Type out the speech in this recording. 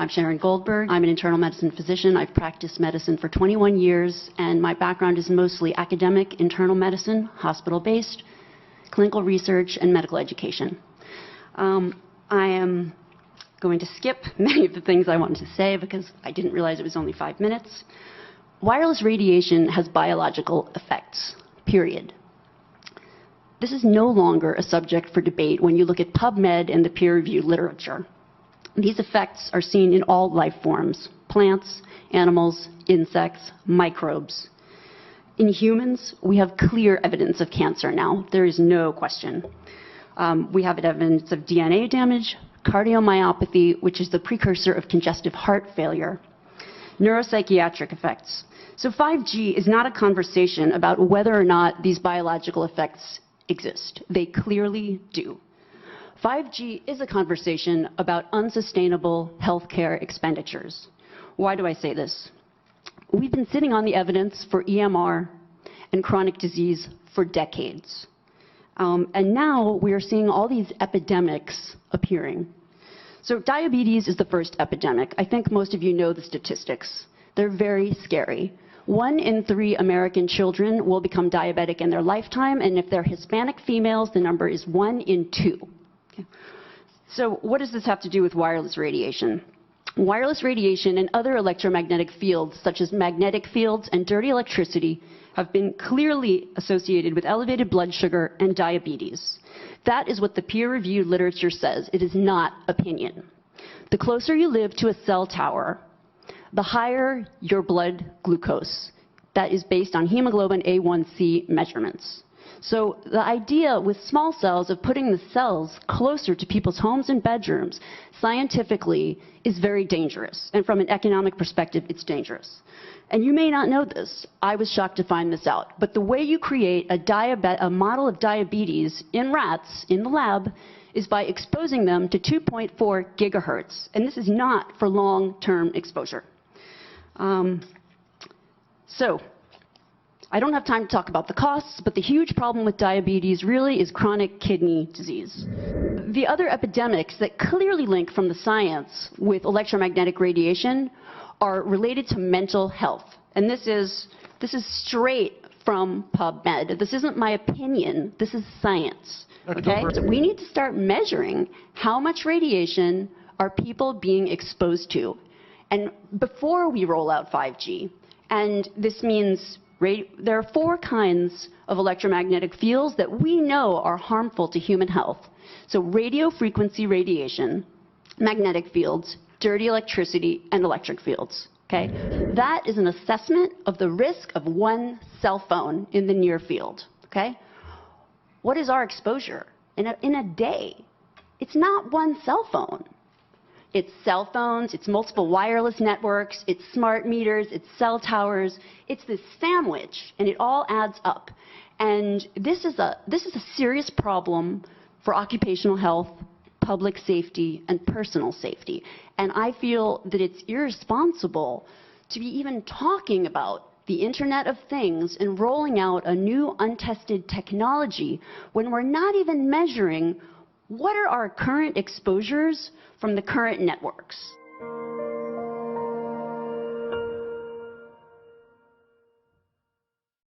I'm Sharon Goldberg. I'm an internal medicine physician. I've practiced medicine for 21 years, and my background is mostly academic internal medicine, hospital-based, clinical research, and medical education. I am going to skip many of the things I wanted to say because I didn't realize it was only 5 minutes. Wireless radiation has biological effects, period. This is no longer a subject for debate when you look at PubMed and the peer-reviewed literature. These effects are seen in all life forms: plants, animals, insects, microbes. In humans, we have clear evidence of cancer now. There is no question. We have evidence of DNA damage, cardiomyopathy, which is the precursor of congestive heart failure, neuropsychiatric effects. So 5G is not a conversation about whether or not these biological effects exist. They clearly do. 5G is a conversation about unsustainable healthcare expenditures. Why do I say this? We've been sitting on the evidence for EMR and chronic disease for decades. And now we are seeing all these epidemics appearing. So diabetes is the first epidemic. I think most of you know the statistics. They're very scary. 1 in 3 American children will become diabetic in their lifetime, and if they're Hispanic females, the number is 1 in 2. So what does this have to do with wireless radiation? Wireless radiation and other electromagnetic fields, such as magnetic fields and dirty electricity, have been clearly associated with elevated blood sugar and diabetes. That is what the peer-reviewed literature says. It is not opinion. The closer you live to a cell tower, the higher your blood glucose. That is based on hemoglobin A1C measurements. So the idea with small cells of putting the cells closer to people's homes and bedrooms scientifically is very dangerous. And from an economic perspective, it's dangerous. And you may not know this. I was shocked to find this out. But the way you create a model of diabetes in rats in the lab is by exposing them to 2.4 gigahertz. And this is not for long-term exposure. I don't have time to talk about the costs, but the huge problem with diabetes really is chronic kidney disease. The other epidemics that clearly link from the science with electromagnetic radiation are related to mental health. And this is straight from PubMed. This isn't my opinion. This is science. Okay? So we need to start measuring how much radiation are people being exposed to. And before we roll out 5G, and this means there are 4 kinds of electromagnetic fields that we know are harmful to human health. So radio frequency radiation, magnetic fields, dirty electricity, and electric fields. Okay? That is an assessment of the risk of 1 cell phone in the near field. Okay? What is our exposure in a day? It's not 1 cell phone. It's cell phones, it's multiple wireless networks, it's smart meters, it's cell towers. It's this sandwich, and it all adds up. And this is a serious problem for occupational health, public safety, and personal safety. And I feel that it's irresponsible to be even talking about the Internet of Things and rolling out a new untested technology when we're not even measuring what are our current exposures from the current networks.